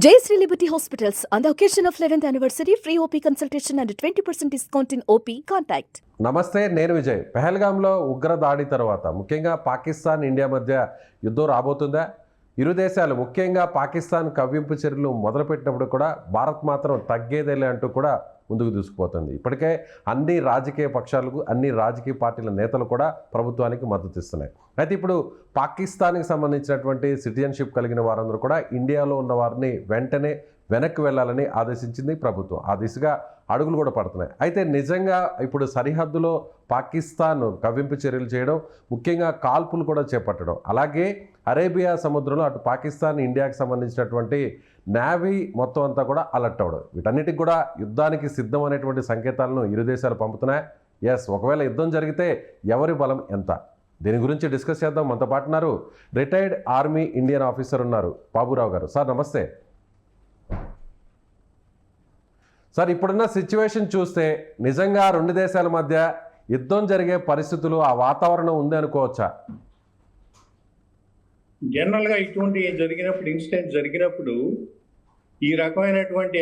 Jayashree Liberty Hospitals, on the occasion of 11th anniversary, free OP consultation and 20% discount in OP. Contact. నమస్తే, నేను విజయ్. పెహల్గాంలో ఉగ్ర దాడి తర్వాత ముఖ్యంగా పాకిస్తాన్ ఇండియా మధ్య యుద్ధం రాబోతుందా? ఇరు దేశాలు ముఖ్యంగా పాకిస్తాన్ కవ్వింపు చర్యలు మొదలుపెట్టినప్పుడు కూడా భారత్ మాత్రం తగ్గేదేలే అంటూ కూడా ముందుకు దూసుకుపోతుంది. ఇప్పటికే అన్ని రాజకీయ పక్షాలకు, అన్ని రాజకీయ పార్టీల నేతలు కూడా ప్రభుత్వానికి మద్దతు ఇస్తున్నాయి. అయితే ఇప్పుడు పాకిస్తాన్కి సంబంధించినటువంటి సిటిజన్షిప్ కలిగిన వారందరూ కూడా ఇండియాలో ఉన్న వారిని వెంటనే వెనక్కి వెళ్ళాలని ఆదేశించింది ప్రభుత్వం. ఆ దిశగా అడుగులు కూడా పడుతున్నాయి. అయితే నిజంగా ఇప్పుడు సరిహద్దులో పాకిస్తాన్ కవ్వింపు చర్యలు చేయడం, ముఖ్యంగా కాల్పులు కూడా చేపట్టడం, అలాగే అరేబియా సముద్రంలో అటు పాకిస్తాన్ ఇండియాకి సంబంధించినటువంటి నేవీ మొత్తం అంతా కూడా అలర్ట్ అవ్వడం, వీటన్నిటికి కూడా యుద్ధానికి సిద్ధం అనేటువంటి సంకేతాలను ఇరు దేశాలు పంపుతున్నాయి. ఒకవేళ యుద్ధం జరిగితే ఎవరి బలం ఎంత? దీని గురించి డిస్కస్ చేద్దాం. మనతో పాటు ఉన్నారు రిటైర్డ్ ఆర్మీ ఇండియన్ ఆఫీసర్ ఉన్నారు బాబురావు గారు. సార్ నమస్తే. సార్, ఇప్పుడున్న సిచ్యువేషన్ చూస్తే నిజంగా రెండు దేశాల మధ్య యుద్ధం జరిగే పరిస్థితులు, ఆ వాతావరణం ఉంది అనుకోవచ్చా? జనరల్గా ఇటువంటి ఇన్సిడెంట్ జరిగినప్పుడు ఈ రకమైనటువంటి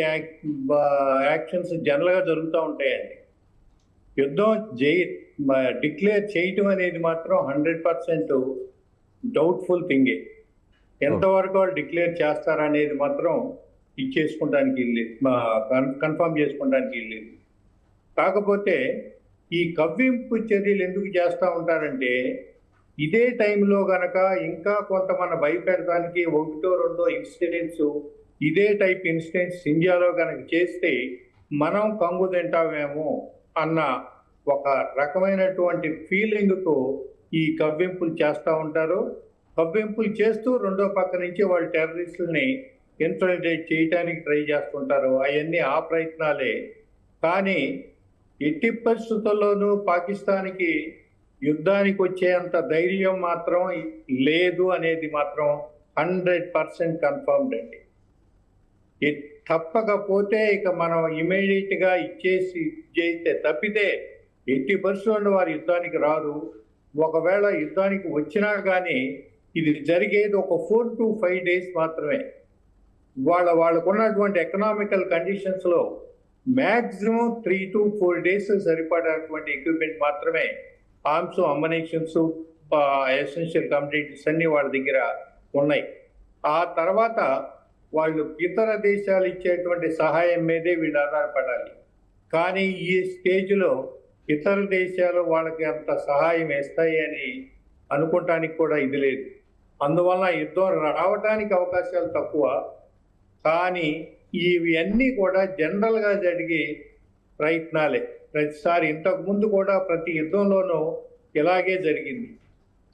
యాక్షన్స్ జనరల్గా జరుగుతూ ఉంటాయండి. యుద్ధం డిక్లేర్ చేయటం అనేది మాత్రం 100% డౌట్ఫుల్ థింగే. ఎంతవరకు వాళ్ళు డిక్లేర్ చేస్తారనేది మాత్రం ఇచ్చేసుకోవడానికి వెళ్ళలేదు, కన్ఫర్మ్ చేసుకోవడానికి వెళ్ళలేదు. కాకపోతే ఈ కవ్వింపు చర్యలు ఎందుకు చేస్తూ ఉంటారంటే, ఇదే టైంలో గనక ఇంకా కొంత మన భయపెడటానికి ఒకటో రెండో ఇన్సిడెంట్స్, ఇదే టైప్ ఇన్సిడెంట్స్ ఇండియాలో కనుక చేస్తే మనం కంగు తింటామేమో అన్న ఒక రకమైనటువంటి ఫీలింగ్తో ఈ కవ్వింపులు చేస్తూ ఉంటారు. కవ్వింపులు చేస్తూ రెండో పక్క నుంచి వాళ్ళు టెర్రరిస్టుల్ని ఇన్ఫిల్ట్రేట్ చేయడానికి ట్రై చేస్తుంటారు. అవన్నీ ఆ ప్రయత్నాలే. కానీ ఎట్టి పరిస్థితుల్లోనూ పాకిస్తాన్కి యుద్ధానికి వచ్చేంత ధైర్యం మాత్రం లేదు అనేది మాత్రం 100% కన్ఫర్మ్డ్ అండి. తప్పకపోతే ఇక మనం ఇమీడియట్గా చేస్తే తప్పితే ఎట్టి పరిస్థితుల్లో వారు యుద్ధానికి రారు. ఒకవేళ యుద్ధానికి వచ్చినా కానీ ఇది జరిగేది ఒక 4 to 5 days మాత్రమే. వాళ్ళకున్నటువంటి ఎకనామికల్ కండిషన్స్లో మ్యాక్సిమం 3 to 4 days సరిపడేటువంటి ఎక్విప్మెంట్ మాత్రమే, ఆర్మ్స్, అమ్యునిషన్స్, ఎసెన్షియల్ కమోడిటీస్ అన్నీ వాళ్ళ దగ్గర ఉన్నాయి. ఆ తర్వాత వాళ్ళు ఇతర దేశాలు ఇచ్చేటువంటి సహాయం మీదే వీళ్ళు ఆధారపడాలి. కానీ ఈ స్టేజ్లో ఇతర దేశాలు వాళ్ళకి అంత సహాయం ఇస్తాయి అని అనుకోవటానికి కూడా ఇది లేదు. అందువల్ల యుద్ధం రావడానికి అవకాశాలు తక్కువ. కానీ ఇవన్నీ కూడా జనరల్గా జరిగే ప్రయత్నాలే. ప్రతిసారి ఇంతకుముందు కూడా ప్రతి యుద్ధంలోనూ ఇలాగే జరిగింది.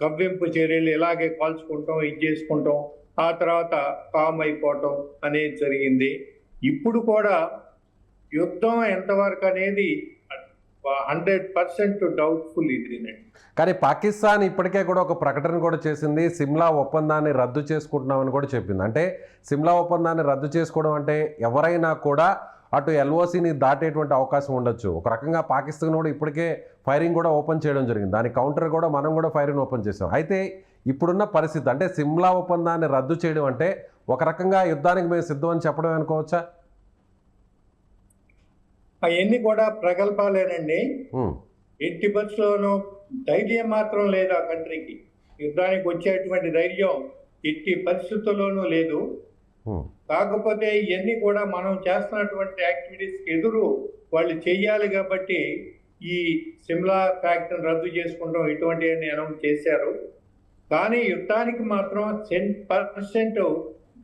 కవ్వింపు చర్యలు ఇలాగే కాల్చుకుంటాం, ఇది చేసుకుంటాం, ఆ తర్వాత కామ్ అయిపోవటం అనేది జరిగింది. ఇప్పుడు కూడా యుద్ధం ఎంతవరకు అనేది 100% డౌట్ఫుల్ ఇదేనండి. కానీ పాకిస్తాన్ ఇప్పటికే కూడా ఒక ప్రకటన కూడా చేసింది, సిమ్లా ఒప్పందాన్ని రద్దు చేసుకుంటున్నామని కూడా చెప్పింది. అంటే సిమ్లా ఒప్పందాన్ని రద్దు చేసుకోవడం అంటే ఎవరైనా కూడా అటు ఎల్ఓసిని దాటేటువంటి అవకాశం ఉండొచ్చు. ఒక రకంగా పాకిస్తాన్ కూడా ఇప్పటికే ఫైరింగ్ కూడా ఓపెన్ చేయడం జరిగింది. దాని కౌంటర్ కూడా మనం కూడా ఫైరింగ్ ఓపెన్ చేసాం. అయితే ఇప్పుడున్న పరిస్థితి అంటే సిమ్లా ఒప్పందాన్ని రద్దు చేయడం అంటే ఒక రకంగా యుద్ధానికి మేము సిద్ధం అని చెప్పడం అనుకోవచ్చా? అవన్నీ కూడా ప్రగల్భాలేనండి. ఎట్టి పరిస్థితుల్లోనూ ధైర్యం మాత్రం లేదు ఆ కంట్రీకి. యుద్ధానికి వచ్చేటువంటి ధైర్యం ఎట్టి పరిస్థితుల్లోనూ లేదు. కాకపోతే ఇవన్నీ కూడా మనం చేస్తున్నటువంటి యాక్టివిటీస్కి ఎదురు వాళ్ళు చెయ్యాలి కాబట్టి ఈ సిమ్లా ఫ్యాక్టరీని రద్దు చేసుకుంటాం ఇటువంటివన్నీ అనౌన్స్ చేశారు. కానీ యుద్ధానికి మాత్రం 10%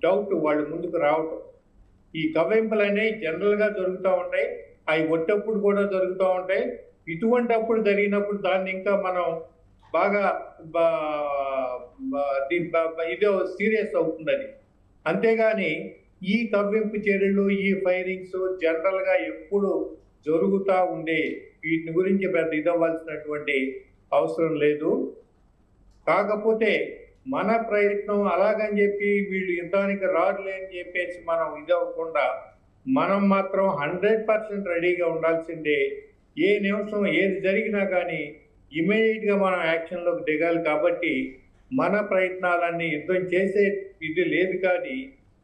డౌట్ వాళ్ళు ముందుకు రావటం. ఈ కవ్వింపులు అనేవి జనరల్గా జరుగుతూ ఉంటాయి, అవి ఒట్టప్పుడు కూడా జరుగుతూ ఉంటాయి. ఇటువంటి అప్పుడు జరిగినప్పుడు దాన్ని ఇంకా మనం బాగా ఇదే సీరియస్ అవుతుంది అది. అంతేగాని ఈ కవ్వింపు చర్యలు, ఈ ఫైరింగ్స్ జనరల్గా ఎప్పుడు జరుగుతూ ఉండే, వీటి గురించి పెద్ద ఇదవ్వాల్సినటువంటి అవసరం లేదు. కాకపోతే మన ప్రయత్నం అలాగని చెప్పి వీళ్ళు యుద్ధానికి రారులే అని చెప్పేసి మనం ఇదవ్వకుండా మనం మాత్రం 100% రెడీగా ఉండాల్సిందే. ఏ నిమిషం ఏది జరిగినా కానీ ఇమీడియట్గా మనం యాక్షన్లోకి దిగాలి. కాబట్టి మన ప్రయత్నాలన్నీ యుద్ధం చేసే ఇది లేదు. కానీ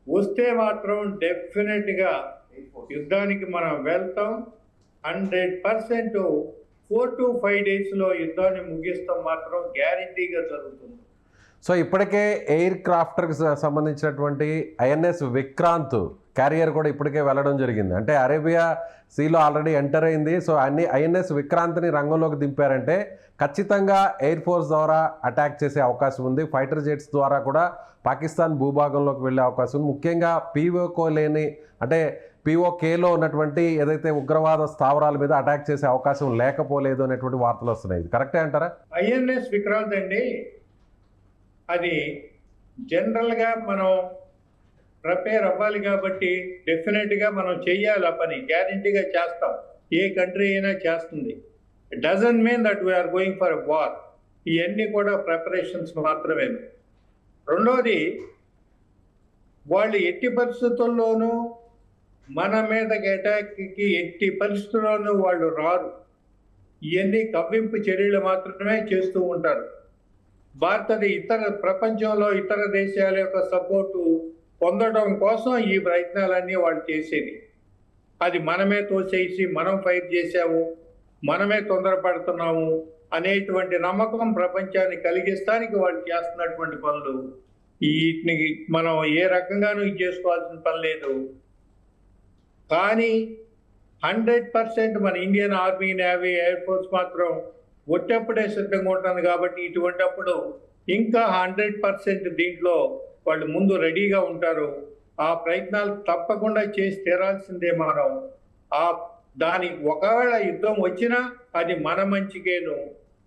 వస్తే మాత్రం డెఫినెట్గా యుద్ధానికి మనం వెళ్తాం. 100% 4 to 5 డేస్లో యుద్ధాన్ని ముగిస్తాం మాత్రం గ్యారంటీగా జరుగుతుంది. సో ఇప్పటికే ఎయిర్ క్రాఫ్ట్కి సంబంధించినటువంటి ఐఎన్ఎస్ విక్రాంత్ క్యారియర్ కూడా ఇప్పటికే వెళ్ళడం జరిగింది. అంటే అరేబియా సీలో ఆల్రెడీ ఎంటర్ అయింది. సో అన్ని ఐఎన్ఎస్ విక్రాంత్ని రంగంలోకి దింపారంటే ఖచ్చితంగా ఎయిర్ ఫోర్స్ ద్వారా అటాక్ చేసే అవకాశం ఉంది. ఫైటర్ జెట్స్ ద్వారా కూడా పాకిస్తాన్ భూభాగంలోకి వెళ్ళే అవకాశం ఉంది. ముఖ్యంగా పీఓకేలో ఉన్నటువంటి ఏదైతే ఉగ్రవాద స్థావరాల మీద అటాక్ చేసే అవకాశం లేకపోలేదు అనేటువంటి వార్తలు వస్తున్నాయి. ఇది కరెక్టే అంటారా? ఐఎన్ఎస్ విక్రాంత్ అండి, అది జనరల్గా మనం ప్రిపేర్ అవ్వాలి కాబట్టి డెఫినెట్గా మనం చెయ్యాలి. ఆ పని గ్యారంటీగా చేస్తాం. ఏ కంట్రీ అయినా చేస్తుంది. It doesn't mean that we are going for war. ఇవన్నీ కూడా ప్రిపరేషన్స్ మాత్రమే. రెండోది, వాళ్ళు ఎట్టి పరిస్థితుల్లోనూ మన మీదకి అటాక్కి ఎట్టి పరిస్థితుల్లోనూ వాళ్ళు రారు. ఇవన్నీ కవ్వింపు చర్యలు మాత్రమే చేస్తూ ఉంటారు. ప్రపంచంలో ఇతర దేశాల యొక్క సపోర్టు పొందడం కోసం ఈ ప్రయత్నాలన్నీ వాళ్ళు చేసేది. అది మనమే తోసేసి మనం ఫైట్ చేసాము, మనమే తొందరపడుతున్నాము అనేటువంటి నమ్మకం ప్రపంచాన్ని కలిగిస్తానికి వాళ్ళు చేస్తున్నటువంటి పనులు. వీటిని మనం ఏ రకంగానూ ఇది చేసుకోవాల్సిన పని లేదు. కానీ 100% మన Indian army, navy, air force మాత్రం వచ్చేప్పుడే సిద్ధంగా ఉంటుంది. కాబట్టి ఇటువంటిప్పుడు ఇంకా 100% దీంట్లో వాళ్ళు ముందు రెడీగా ఉంటారు. ఆ ప్రయత్నాలు తప్పకుండా చేసి తీరాల్సిందే. మనం దానికి ఒకవేళ యుద్ధం వచ్చినా అది మన మంచికేను.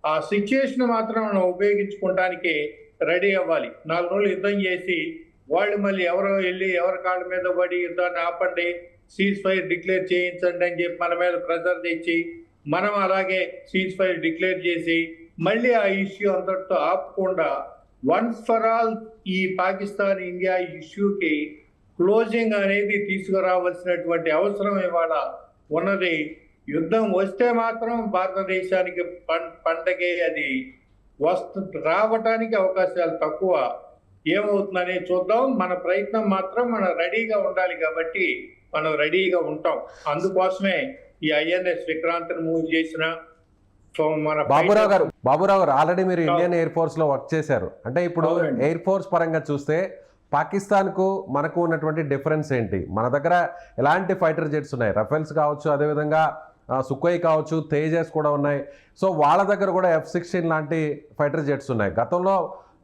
ఆ సిచ్యుయేషన్ మాత్రం మనం ఉపయోగించుకోవడానికి రెడీ అవ్వాలి. 4 రోజులు యుద్ధం చేసి వాళ్ళు మళ్ళీ ఎవరో వెళ్ళి ఎవరి కాళ్ళ మీద పడి యుద్ధాన్ని ఆపండి, సీజ్ ఫైర్ డిక్లేర్ చేయించండి అని చెప్పి మన మీద ప్రెజర్ తెచ్చి మనం అలాగే సీజ్ ఫైర్ డిక్లేర్ చేసి మళ్ళీ ఆ ఇష్యూ అంతటితో ఆపకుండా వన్స్ ఫర్ ఆల్ ఈ పాకిస్తాన్ ఇండియా ఇష్యూకి క్లోజింగ్ అనేది తీసుకురావాల్సినటువంటి అవసరం ఇవాళ ఉన్నది. యుద్ధం వస్తే మాత్రం భారతదేశానికి పండగే అది రావటానికి అవకాశాలు తక్కువ. ఏమవుతుందనే చూద్దాం. మన ప్రయత్నం మాత్రం మనం రెడీగా ఉండాలి కాబట్టి మనం రెడీగా ఉంటాం. అందుకోసమే ఈ ఐఎన్ఎస్ విక్రాంత్ని మూవ్ చేసిన మన బాబురావు గారు ఆల్రెడీ మీరు ఇండియన్ ఎయిర్ ఫోర్స్ లో వర్క్ చేశారు. అంటే ఇప్పుడు ఎయిర్ ఫోర్స్ పరంగా చూస్తే పాకిస్తాన్కు మనకు ఉన్నటువంటి డిఫరెన్స్ ఏంటి? మన దగ్గర ఎలాంటి ఫైటర్ జెట్స్ ఉన్నాయి? రఫేల్స్ కావచ్చు, అదేవిధంగా సుఖోయ్ కావచ్చు, తేజస్ కూడా ఉన్నాయి. సో వాళ్ళ దగ్గర కూడా F-16 లాంటి ఫైటర్ జెట్స్ ఉన్నాయి. గతంలో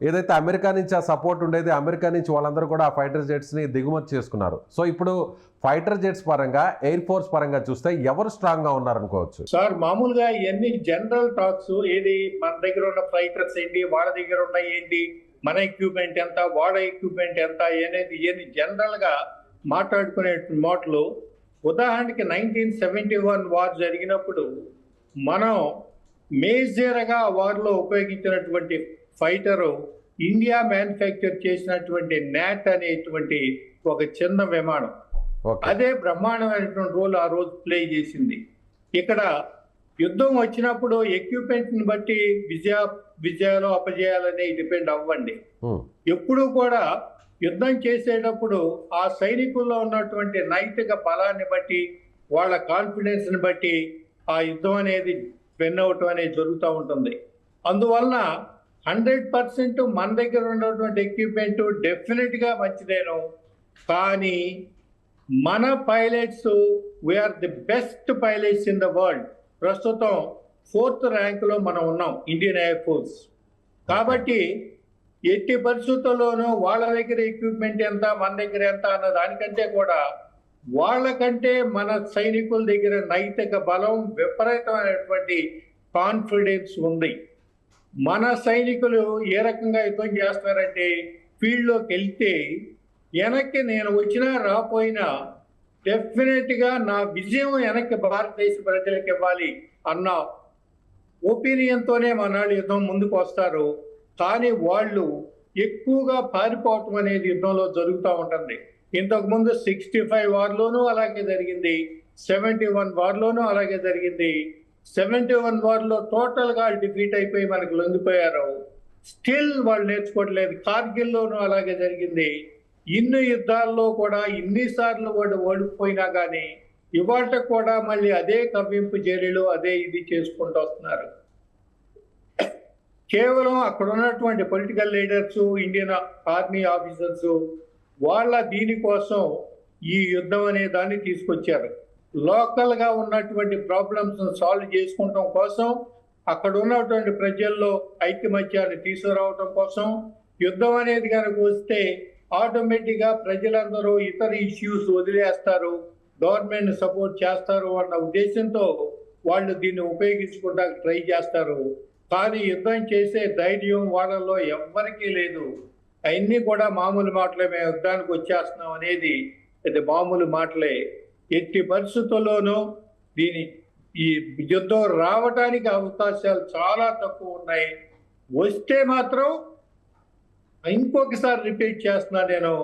ఏదైతే అమెరికా నుంచి ఆ సపోర్ట్ ఉండేది, అమెరికా నుంచి వాళ్ళందరూ కూడా ఆ ఫైటర్ జెట్స్ని దిగుమతి చేసుకున్నారు. సో ఇప్పుడు ఫైటర్ జెట్స్ పరంగా, ఎయిర్ ఫోర్స్ పరంగా చూస్తే ఎవరు స్ట్రాంగ్ గా ఉన్నారనుకోవచ్చు? సార్, మామూలుగా ఇవన్నీ జనరల్ టాక్స్. ఏది మన దగ్గర ఉన్న ఫైటర్స్ ఏంటి, వాళ్ళ దగ్గర ఉన్న ఏంటి, మన ఎక్విప్మెంట్ ఎంత, వాళ్ళ ఎక్విప్మెంట్ ఎంత అనేది ఇవన్నీ జనరల్ గా మాట్లాడుకునే మాటలు. ఉదాహరణకి 1971 వార్ జరిగినప్పుడు మనం మేజర్గా వార్లో ఉపయోగించినటువంటి ఫైటరు ఇండియా మ్యానుఫ్యాక్చర్ చేసినటువంటి నాట్ అనేటువంటి ఒక చిన్న విమానం. అదే బ్రహ్మాండమైనటువంటి రోల్ ఆ రోజు ప్లే చేసింది. ఇక్కడ యుద్ధం వచ్చినప్పుడు ఎక్విప్మెంట్ని బట్టి విజయాలు అపజయాలనే డిపెండ్ అవ్వండి. ఎప్పుడూ కూడా యుద్ధం చేసేటప్పుడు ఆ సైనికుల్లో ఉన్నటువంటి నైతిక బలాన్ని బట్టి, వాళ్ళ కాన్ఫిడెన్స్ని బట్టి ఆ యుద్ధం అనేది విన్ అవటం అనేది జరుగుతూ ఉంటుంది. అందువలన 100% మన దగ్గర ఉన్నటువంటి ఎక్విప్మెంట్ డెఫినెట్గా మంచిదేను. కానీ మన pilots, we are the best pilots in the world. ప్రస్తుతం 4th ర్యాంకులో మనం ఉన్నాం ఇండియన్ ఎయిర్ ఫోర్స్. కాబట్టి ఎట్టి పరిస్థితుల్లోనూ వాళ్ళ దగ్గర ఎక్విప్మెంట్ ఎంత, మన దగ్గర ఎంత అన్న దానికంటే కూడా వాళ్ళకంటే మన సైనికుల దగ్గర నైతిక బలం, విపరీతమైనటువంటి కాన్ఫిడెన్స్ ఉంది. మన సైనికులు ఏ రకంగా యుద్ధం చేస్తారంటే ఫీల్డ్లోకి వెళ్తే వెనక్కి నేను వచ్చినా రాపోయినా డెఫినెట్గా నా విజయం వెనక్కి భారతదేశ ప్రజలకు ఇవ్వాలి అన్న ఒపీనియన్తోనే మనాళ్ళు యుద్ధం ముందుకు వస్తారు. కానీ వాళ్ళు ఎక్కువగా పారిపోవటం అనేది యుద్ధంలో జరుగుతూ ఉంటుంది. ఇంతకుముందు 65 వార్లోనూ అలాగే జరిగింది, 71 వార్లోనూ అలాగే జరిగింది. 71 వార్లో టోటల్గా డిఫీట్ అయిపోయి మనకు లొంగిపోయారు. స్టిల్ వాళ్ళు నేర్చుకోవట్లేదు. కార్గిల్లోనూ అలాగే జరిగింది. ఇన్ని యుద్ధాల్లో కూడా ఇన్నిసార్లు వాడు ఓడిపోయినా కానీ ఇవాళ కూడా మళ్ళీ అదే కవ్వింపు చర్యలు అదే ఇది చేసుకుంటూ వస్తున్నారు. కేవలం అక్కడ ఉన్నటువంటి political leaders, Indian army officers వాళ్ళ దీనికోసం ఈ యుద్ధం అనే దాన్ని తీసుకొచ్చారు. లోకల్గా ఉన్నటువంటి ప్రాబ్లమ్స్ సాల్వ్ చేసుకోవటం కోసం, అక్కడ ఉన్నటువంటి ప్రజల్లో ఐక్యమత్యాన్ని తీసుకురావటం కోసం యుద్ధం అనేది కనుక వస్తే ఆటోమేటిక్గా ప్రజలందరూ ఇతర ఇష్యూస్ వదిలేస్తారు, గవర్నమెంట్ సపోర్ట్ చేస్తారు అన్న ఉద్దేశంతో వాళ్ళు దీన్ని ఉపయోగించుకోవడానికి ట్రై చేస్తారు. కానీ యుద్ధం చేసే ధైర్యం వాళ్ళలో ఎవ్వరికీ లేదు. అవన్నీ కూడా మామూలు మాటలే, మేము యుద్ధానికి వచ్చేస్తున్నాం అనేది ఇది మామూలు మాటలే. ఎట్టి పరిస్థితుల్లోనూ ఈ యుద్ధం రావటానికి అవకాశాలు చాలా తక్కువ ఉన్నాయి. వస్తే మాత్రం ఇంకొకసారి రిపీట్ చేస్తున్నా నేను,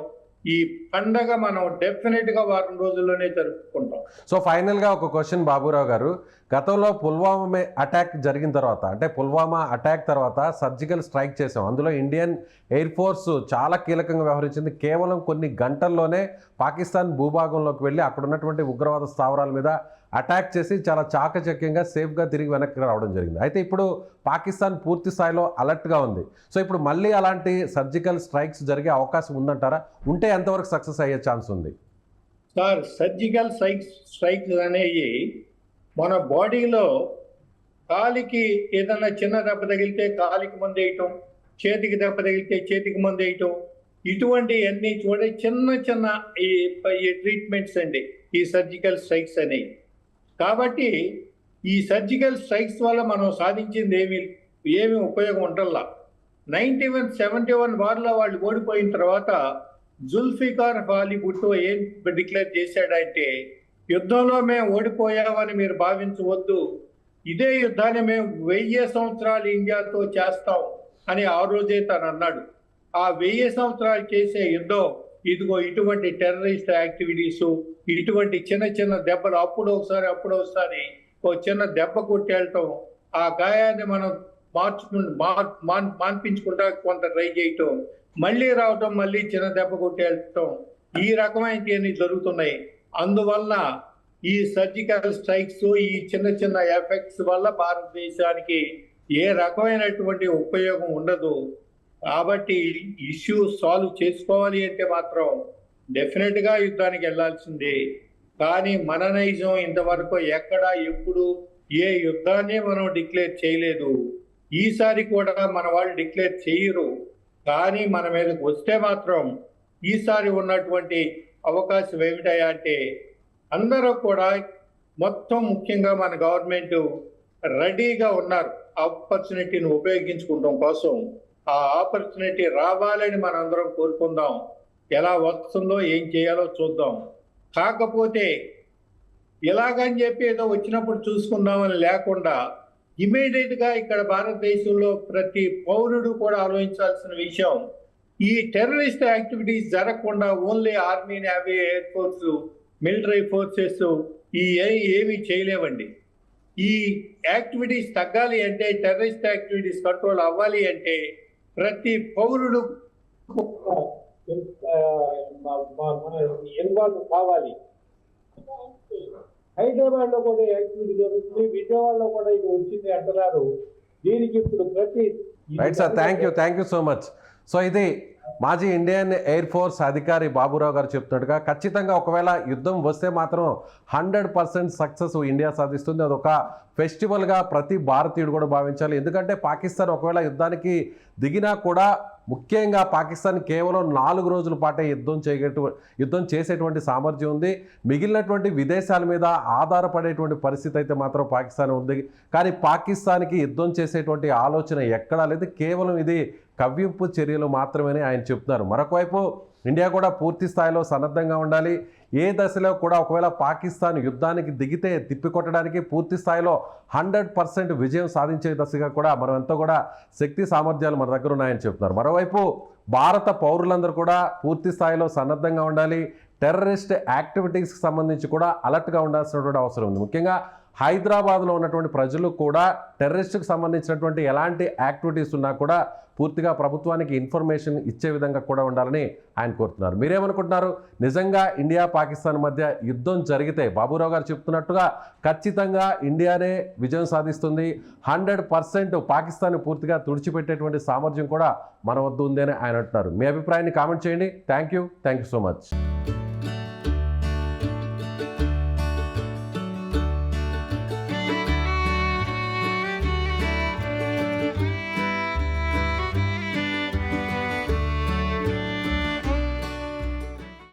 ఈ పండగ మనం డెఫినెట్గా వారం రోజుల్లోనే జరుపుకుంటాం. సో ఫైనల్గా ఒక క్వశ్చన్ బాబురావు గారు, గతంలో పుల్వామా అటాక్ జరిగిన తర్వాత, అంటే పుల్వామా అటాక్ తర్వాత సర్జికల్ స్ట్రైక్ చేసాం. అందులో ఇండియన్ ఎయిర్ ఫోర్స్ చాలా కీలకంగా వ్యవహరించింది. కేవలం కొన్ని గంటల్లోనే పాకిస్తాన్ భూభాగంలోకి వెళ్ళి అక్కడ ఉన్నటువంటి ఉగ్రవాద స్థావరాల మీద అటాక్ చేసి చాలా చాకచక్యంగా సేఫ్గా తిరిగి వెనక్కి రావడం జరిగింది. అయితే ఇప్పుడు పాకిస్తాన్ పూర్తి స్థాయిలో అలర్ట్గా ఉంది. సో ఇప్పుడు మళ్ళీ అలాంటి సర్జికల్ స్ట్రైక్స్ జరిగే అవకాశం ఉందంటారా? ఉంటే ఎంతవరకు సక్సెస్ అయ్యే ఛాన్స్ ఉంది? సార్, సర్జికల్ స్ట్రైక్స్ అనేవి మన బాడీలో కాలికి ఏదైనా చిన్న దెబ్బ తగిలితే కాలికి మందు వేయటం, చేతికి దెబ్బ తగిలితే చేతికి మందు వేయటం, ఇటువంటి అన్ని చిన్న చిన్న ఈ ట్రీట్మెంట్స్ అండి ఈ సర్జికల్ స్ట్రైక్స్ అనేవి. కాబట్టి ఈ సర్జికల్ స్ట్రైక్స్ వల్ల మనం సాధించింది ఏమి ఉపయోగం ఉంటల్లా. 71 వార్లో వాళ్ళు ఓడిపోయిన తర్వాత జుల్ఫికార్ అలీ భుట్టో ఏం డిక్లేర్ చేశాడంటే, యుద్ధంలో మేము ఓడిపోయామని మీరు భావించవద్దు, ఇదే యుద్ధాన్ని మేము 1000 సంవత్సరాలు ఇండియాతో చేస్తాం అని ఆ రోజే తను అన్నాడు. ఆ 1000 సంవత్సరాలు చేసే యుద్ధం ఇదిగో ఇటువంటి టెర్రరిస్ట్ యాక్టివిటీస్, ఇటువంటి చిన్న చిన్న దెబ్బలు, అప్పుడు ఒకసారి ఓ చిన్న దెబ్బ కొట్టేయటం, ఆ గాయాన్ని మనం మాన్పించుకుంటా కొంత ట్రై చేయటం, మళ్ళీ రావటం, మళ్ళీ చిన్న దెబ్బ కొట్టేయటం, ఈ రకమైనవి జరుగుతున్నాయి. అందువల్ల ఈ సర్జికల్ స్ట్రైక్స్, ఈ చిన్న చిన్న ఎఫెక్ట్స్ వల్ల భారతదేశానికి ఏ రకమైనటువంటి ఉపయోగం ఉండదు. కాబట్టి ఇష్యూ సాల్వ్ చేసుకోవాలి అంటే మాత్రం డెఫినెట్గా యుద్ధానికి వెళ్లాల్సిందే. కానీ మన నైజం ఇంతవరకు ఎక్కడ ఎప్పుడు ఏ యుద్ధాన్ని మనం డిక్లేర్ చేయలేదు. ఈసారి కూడా మన వాళ్ళు డిక్లేర్ చేయరు. కానీ మన మీదకి వస్తే మాత్రం ఈసారి ఉన్నటువంటి అవకాశం ఏమిటయా అంటే, అందరూ కూడా మొత్తం ముఖ్యంగా మన గవర్నమెంట్ రెడీగా ఉన్నారు ఆపర్చునిటీని ఉపయోగించుకోవడం కోసం. ఆ ఆపర్చునిటీ రావాలని మనందరం కోరుకుందాం. ఎలా వస్తుందో ఏం చేయాలో చూద్దాం. కాకపోతే ఇలాగని చెప్పి ఏదో వచ్చినప్పుడు చూసుకుందామని లేకుండా ఇమీడియట్గా ఇక్కడ భారతదేశంలో ప్రతి పౌరుడు కూడా ఆలోచించాల్సిన విషయం, ఈ టెర్రరిస్ట్ యాక్టివిటీస్ జరగకుండా only army, navy, air force, military forces ఏమీ చేయలేవండి. ఈ యాక్టివిటీస్ తగ్గాలి అంటే, టెర్రరిస్ట్ యాక్టివిటీస్ కంట్రోల్ అవ్వాలి అంటే ప్రతి పౌరుడు ఇన్వాల్వ్ కావాలి. హైదరాబాద్ లో కూడా యాక్టివిటీ జరుగుతుంది, విజయవాడలో కూడా ఇది వచ్చింది అంటున్నారు. దీనికి ఇప్పుడు right sir, thank you so much. So ఇది మాజీ ఇండియన్ ఎయిర్ ఫోర్స్ అధికారి బాబురావు గారు చెప్తున్నట్టుగా, ఖచ్చితంగా ఒకవేళ యుద్ధం వస్తే మాత్రం 100% సక్సెస్ ఇండియా సాధిస్తుంది. అదొక ఫెస్టివల్గా ప్రతి భారతీయుడు కూడా భావించాలి. ఎందుకంటే పాకిస్తాన్ ఒకవేళ యుద్ధానికి దిగినా కూడా ముఖ్యంగా పాకిస్తాన్ కేవలం 4 రోజుల పాటే యుద్ధం చేసేటువంటి సామర్థ్యం ఉంది. మిగిలినటువంటి విదేశాల మీద ఆధారపడేటువంటి పరిస్థితి అయితే మాత్రం పాకిస్తాన్ ఉంది. కానీ పాకిస్తాన్కి యుద్ధం చేసేటువంటి ఆలోచన ఎక్కడా లేదు. కేవలం ఇది కవ్వింపు చర్యలు మాత్రమే ఆయన చెప్తున్నారు. మరొకవైపు ఇండియా కూడా పూర్తి స్థాయిలో సన్నద్ధంగా ఉండాలి. ఏ దశలో కూడా ఒకవేళ పాకిస్తాన్ యుద్ధానికి దిగితే తిప్పికొట్టడానికి పూర్తి స్థాయిలో 100% విజయం సాధించే దశగా కూడా మనమంతా కూడా శక్తి సామర్థ్యాలు మన దగ్గర ఉన్నాయని చెప్తున్నారు. మరోవైపు భారత పౌరులందరూ కూడా పూర్తి స్థాయిలో సన్నద్ధంగా ఉండాలి. టెర్రరిస్ట్ యాక్టివిటీస్కి సంబంధించి కూడా అలర్ట్గా ఉండాల్సినటువంటి అవసరం ఉంది. ముఖ్యంగా హైదరాబాద్లో ఉన్నటువంటి ప్రజలు కూడా టెర్రరిస్ట్కి సంబంధించినటువంటి ఎలాంటి యాక్టివిటీస్ ఉన్నా కూడా పూర్తిగా ప్రభుత్వానికి ఇన్ఫర్మేషన్ ఇచ్చే విధంగా కూడా ఉండాలని ఆయన కోరుతున్నారు. మీరేమనుకుంటున్నారు? నిజంగా ఇండియా పాకిస్తాన్ మధ్య యుద్ధం జరిగితే బాబురావు గారు చెప్తున్నట్టుగా ఖచ్చితంగా ఇండియానే విజయం సాధిస్తుంది. 100% పాకిస్తాన్ పూర్తిగా తుడిచిపెట్టేటువంటి సామర్థ్యం కూడా మన వద్ద ఉంది అని ఆయన అంటున్నారు. మీ అభిప్రాయాన్ని కామెంట్ చేయండి. Thank you so much.